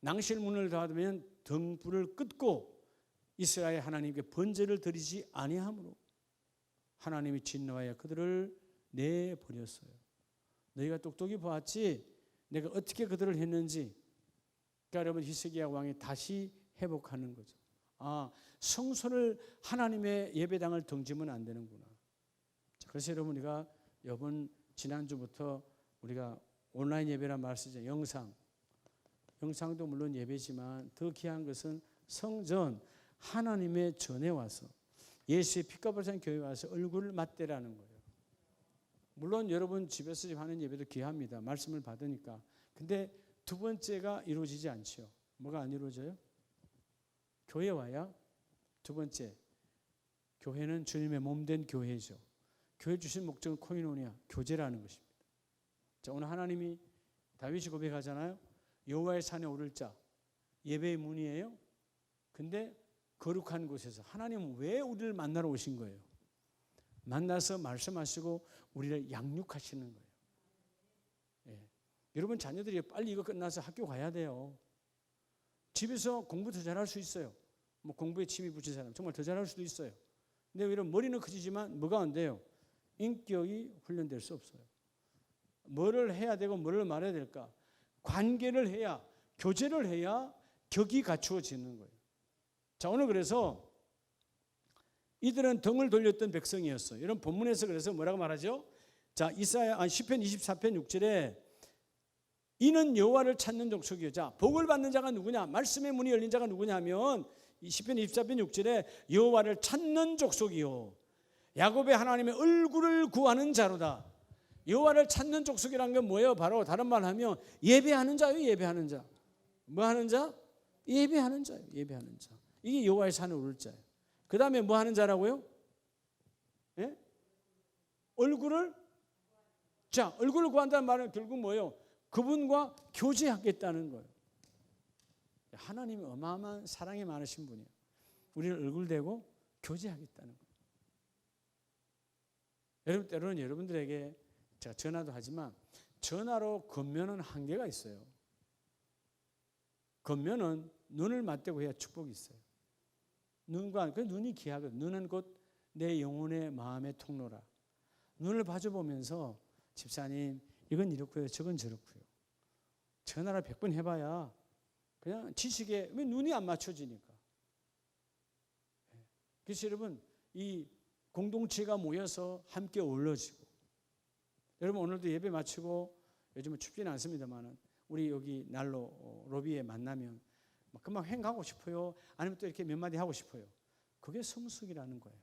낭실문을 닫으면 등불을 끄고 이스라엘 하나님께 번제를 드리지 아니함으로 하나님이 진노하여 그들을 내버렸어요. 너희가 똑똑히 보았지 내가 어떻게 그들을 했는지. 그러니까 여러분 히스기야 왕이 다시 회복하는 거죠. 아, 성소를 하나님의 예배당을 등지면 안 되는구나. 자, 그래서 여러분 우리가 이번 지난주부터 우리가 온라인 예배란 말을 쓰죠. 영상도 물론 예배지만 더 귀한 것은 성전 하나님의 전에 와서 예수의 피값을 산 교회에 와서 얼굴을 맞대라는 거예요. 물론 여러분 집에서 하는 예배도 귀합니다. 말씀을 받으니까. 근데 두 번째가 이루어지지 않죠. 뭐가 안 이루어져요? 교회 와야 두 번째, 교회는 주님의 몸된 교회죠. 교회 주신 목적은 코이노니아, 교제라는 것입니다. 자, 오늘 하나님이 다윗이 고백하잖아요. 여호와의 산에 오를 자, 예배의 문이에요. 근데 거룩한 곳에서 하나님은 왜 우리를 만나러 오신 거예요? 만나서 말씀하시고 우리를 양육하시는 거예요. 예. 여러분 자녀들이 빨리 이거 끝나서 학교 가야 돼요. 집에서 공부 더 잘할 수 있어요. 뭐 공부에 취미 붙인 사람 정말 더 잘할 수도 있어요. 근데 이런 머리는 커지지만 뭐가 안 돼요? 인격이 훈련될 수 없어요. 뭐를 해야 되고 뭐를 말해야 될까? 관계를 해야, 교제를 해야 격이 갖추어지는 거예요. 자, 오늘 그래서 이들은 등을 돌렸던 백성이었어요. 이런 본문에서 그래서 뭐라고 말하죠? 자, 시편 24편 6절에 이는 여호와를 찾는 족속이요. 자, 복을 받는 자가 누구냐? 말씀의 문이 열린 자가 누구냐 하면 시편 24편 6절에 여호와를 찾는 족속이요. 야곱의 하나님의 얼굴을 구하는 자로다. 여호와를 찾는 족속이라는 건 뭐예요? 바로 다른 말 하면 예배하는 자예요. 예배하는 자. 뭐 하는 자? 예배하는 자예요. 예배하는 자. 이게 여호와의 산에 오를 자예요. 그 다음에 뭐 하는 자라고요? 예? 얼굴을? 자, 얼굴을 구한다는 말은 결국 뭐예요? 그분과 교제하겠다는 거예요. 하나님이 어마어마한 사랑이 많으신 분이에요. 우리를 얼굴 대고 교제하겠다는 거예요. 여러분, 때로는 여러분들에게 제가 전화도 하지만 전화로 겉면은 한계가 있어요. 겉면은 눈을 맞대고 해야 축복이 있어요. 눈과, 그 눈이 귀하거든. 눈은 곧 내 영혼의 마음의 통로라. 눈을 봐줘보면서 집사님 이건 이렇고요, 저건 저렇고요. 전화를 100번 해봐야 그냥 지식에 왜 눈이 안 맞춰지니까. 그래서 여러분 이 공동체가 모여서 함께 어우러지고, 여러분 오늘도 예배 마치고 요즘은 춥지는 않습니다만 우리 여기 난로 로비에 만나면 금방 횡가고 싶어요. 아니면 또 이렇게 몇 마디 하고 싶어요. 그게 성숙이라는 거예요.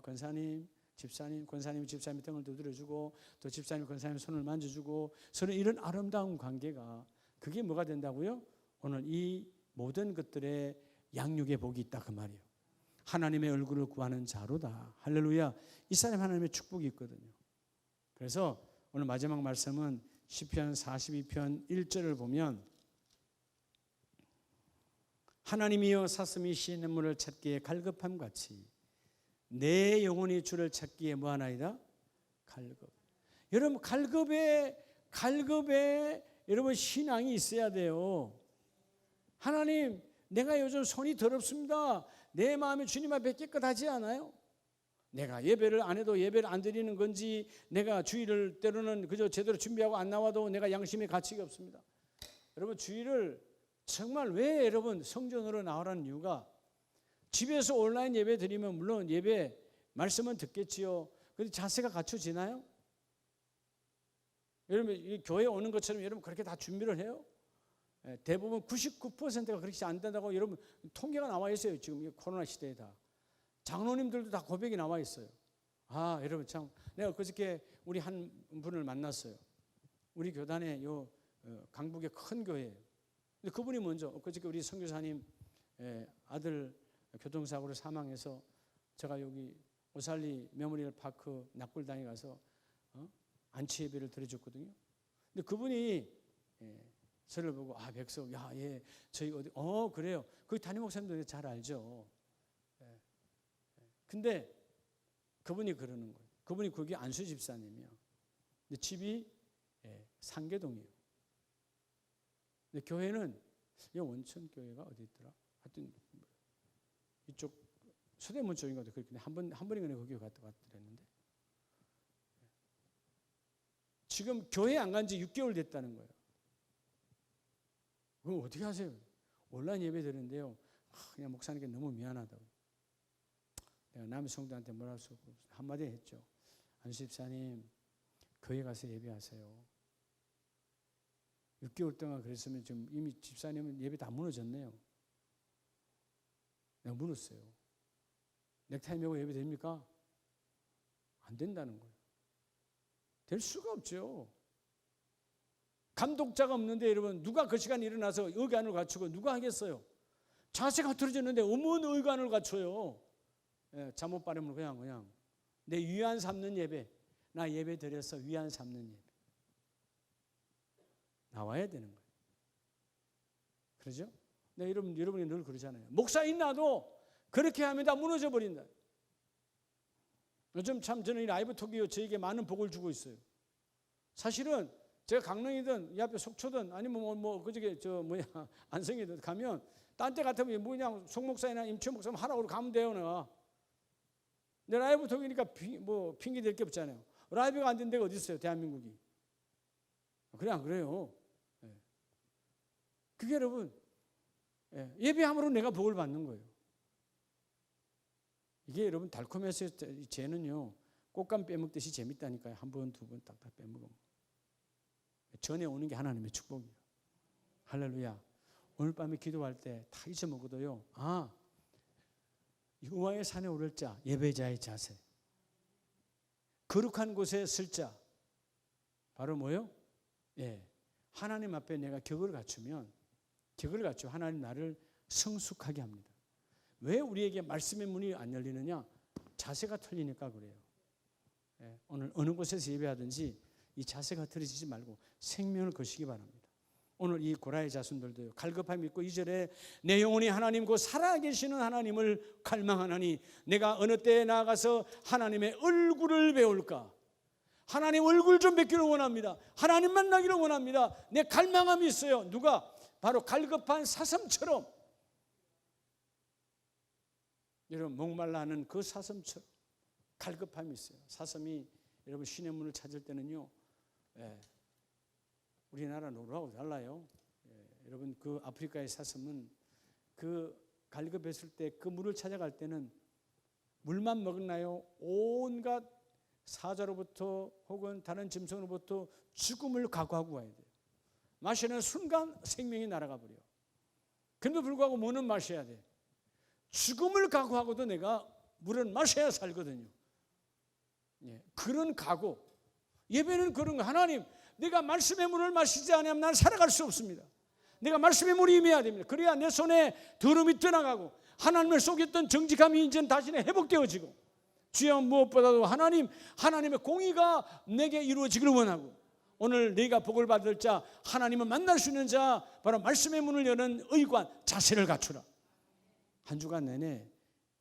권사님, 집사님, 권사님, 집사님 등을 두드려주고 또 집사님, 권사님 손을 만져주고 서로 이런 아름다운 관계가 그게 뭐가 된다고요? 오늘 이 모든 것들의 양육의 복이 있다 그 말이에요. 하나님의 얼굴을 구하는 자로다. 할렐루야. 이 사람이 하나님의 축복이 있거든요. 그래서 오늘 마지막 말씀은 시편 42편 1절을 보면 하나님이여 사슴이 시냇물을 찾기에 갈급함 같이 내 영혼이 주를 찾기에 뭐하나이다? 갈급. 여러분 갈급에 여러분 신앙이 있어야 돼요. 하나님 내가 요즘 손이 더럽습니다. 내 마음이 주님 앞에 깨끗하지 않아요? 내가 예배를 안 해도 예배를 안 드리는 건지 내가 주일을 때로는 그저 제대로 준비하고 안 나와도 내가 양심의 가치가 없습니다. 여러분 주일을 정말 왜 여러분 성전으로 나오라는 이유가 집에서 온라인 예배 드리면 물론 예배 말씀은 듣겠지요. 그런데 자세가 갖춰지나요? 여러분 이 교회 오는 것처럼 여러분 그렇게 다 준비를 해요? 대부분 99%가 그렇게 안 된다고 여러분 통계가 나와 있어요. 지금 코로나 시대에 다. 장로님들도 다 고백이 나와 있어요. 아 여러분 참 내가 그저께 우리 한 분을 만났어요. 우리 교단의 요 강북의 큰 교회예요. 근데 그분이 먼저 그저께 우리 선교사님 아들 교통사고로 사망해서 제가 여기 오살리 메모리얼 파크 낙골당에 가서 안치 예배를 드려줬거든요. 근데 그분이 저를 보고 아 백석 저희 어디 그래요. 거기 담임 목사님도 잘 알죠. 근데 그분이 그러는 거예요. 그분이 거기 안수 집사님이요. 근데 집이 상계동이에요. 근데 교회는 원천 교회가 어디 있더라? 하여튼 이쪽 서대문 쪽인가 그렇게 한 번인가 거기 갔다 그랬는데 지금 교회 안 간 지 6개월 됐다는 거예요. 그럼 어떻게 하세요? 온라인 예배 드리는데요. 그냥 목사님께 너무 미안하다고. 내가 남의 성도한테 뭐라 할 수 없고 한마디 했죠. 안수 집사님 교회 가서 예배하세요. 6개월 동안 그랬으면 지금 이미 집사님은 예배 다 무너졌네요. 내가 물었어요. 넥타이 메고 예배 됩니까? 안 된다는 거예요. 될 수가 없죠. 감독자가 없는데 여러분 누가 그 시간에 일어나서 의관을 갖추고 누가 하겠어요? 자세가 틀어졌는데 어머니 의관을 갖춰요. 잠못 바르면 그냥 내 위안 삼는 예배, 나 예배 드려서 위안 삼는 예배 나와야 되는 거예요. 그러죠? 네, 여러분이 늘 그러잖아요. 목사인 나도 그렇게 하면 다 무너져 버린다. 요즘 참 저는 이 라이브 톡이 저에게 많은 복을 주고 있어요. 사실은 제가 강릉이든 이 앞에 속초든 아니면 그저께 안성이든 가면 딴 데 같으면 그냥 송 목사이나 임채 목사님 하라고 가면 돼요. 내가. 내 라이브 톡이니까 핑계 댈 게 없잖아요. 라이브가 안 된 데가 어디 있어요? 대한민국이. 그래 안 그래요? 그게 여러분 예배함으로 내가 복을 받는 거예요. 이게 여러분 달콤해서 죄는요 꽃감 빼먹듯이 재밌다니까요. 한 번, 두 번 딱딱 빼먹으면 전에 오는 게 하나님의 축복이에요. 할렐루야. 오늘 밤에 기도할 때 다 잊어먹어도요. 여호와의 산에 오를 자 예배자의 자세, 거룩한 곳에 쓸 자 바로 뭐요? 하나님 앞에 내가 격을 갖추면 하나님 나를 성숙하게 합니다. 왜 우리에게 말씀의 문이 안 열리느냐? 자세가 틀리니까 그래요. 오늘 어느 곳에서 예배하든지 이 자세가 틀어지지 말고 생명을 거시기 바랍니다. 오늘 이 고라의 자손들도요. 갈급함이 있고 2절에 내 영혼이 하나님 곧 살아계시는 하나님을 갈망하나니 내가 어느 때에 나아가서 하나님의 얼굴을 배울까? 하나님 얼굴 좀 뵙기를 원합니다. 하나님 만나기를 원합니다. 내 갈망함이 있어요. 누가? 바로 갈급한 사슴처럼. 여러분 목말라 하는 그 사슴처럼 갈급함이 있어요. 사슴이 여러분 시냇물을 찾을 때는요. 우리나라 노루하고 달라요. 여러분 그 아프리카의 사슴은 그 갈급했을 때 그 물을 찾아갈 때는 물만 먹나요? 온갖 사자로부터 혹은 다른 짐승으로부터 죽음을 각오하고 가야 돼요. 마시는 순간 생명이 날아가 버려요. 그런데 불구하고 뭐는 마셔야 돼? 죽음을 각오하고도 내가 물은 마셔야 살거든요. 그런 각오. 예배는 그런 거. 하나님 내가 말씀의 물을 마시지 않으면 난 살아갈 수 없습니다. 내가 말씀의 물이 임해야 됩니다. 그래야 내 손에 더러움이 떠나가고 하나님을 속였던 정직함이 이제 다시 회복되어지고, 주여 무엇보다도 하나님의 공의가 내게 이루어지기를 원하고, 오늘 네가 복을 받을 자, 하나님을 만날 수 있는 자, 바로 말씀의 문을 여는 의관 자세를 갖추라. 한 주간 내내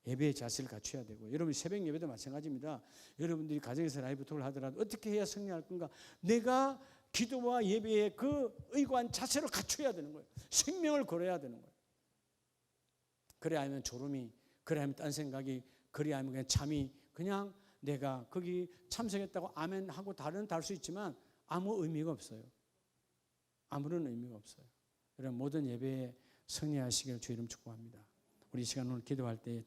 예배의 자세를 갖춰야 되고, 여러분 새벽 예배도 마찬가지입니다. 여러분들이 가정에서 라이브 톡을 하더라도 어떻게 해야 승리할 건가? 내가 기도와 예배의 그 의관 자세를 갖춰야 되는 거예요. 생명을 걸어야 되는 거예요. 그래야 하면 졸음이, 그래야 하면 딴 생각이, 그래야 하면 그냥 잠이, 그냥 내가 거기 참석했다고 아멘 하고 다른 달 수 있지만 아무 의미가 없어요. 아무런 의미가 없어요. 여러분 모든 예배에 승리하시길 주 이름 축복합니다. 우리 시간 오늘 기도할 때